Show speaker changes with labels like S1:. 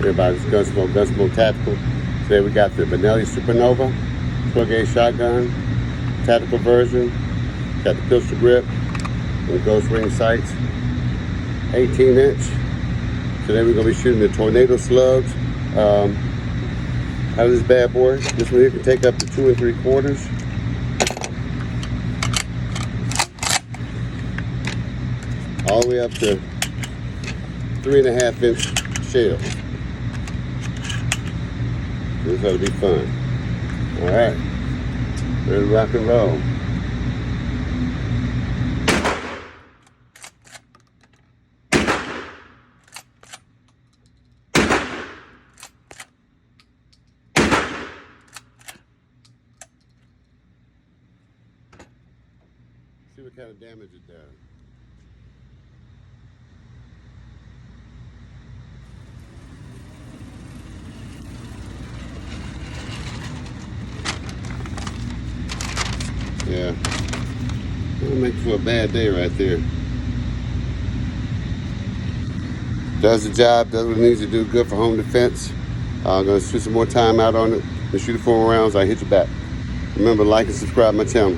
S1: Everybody's Gunsmoke Tactical. Today we got the Benelli Supernova 12-gauge shotgun, tactical version. Got the pistol grip and the ghost ring sights. 18-inch. Today we're going to be shooting the tornado slugs out of this bad boy. This one here can take up to 2 3/4. All the way up to 3.5-inch shells. This ought to be fun. All right, ready to rock and roll. See what kind of damage it does. Yeah, that'll make for a bad day right there. Does the job, does what it needs to do, good for home defense. I'm gonna shoot some more time out on it and shoot it 4 rounds. I'll hit you back. Remember, like and subscribe my channel.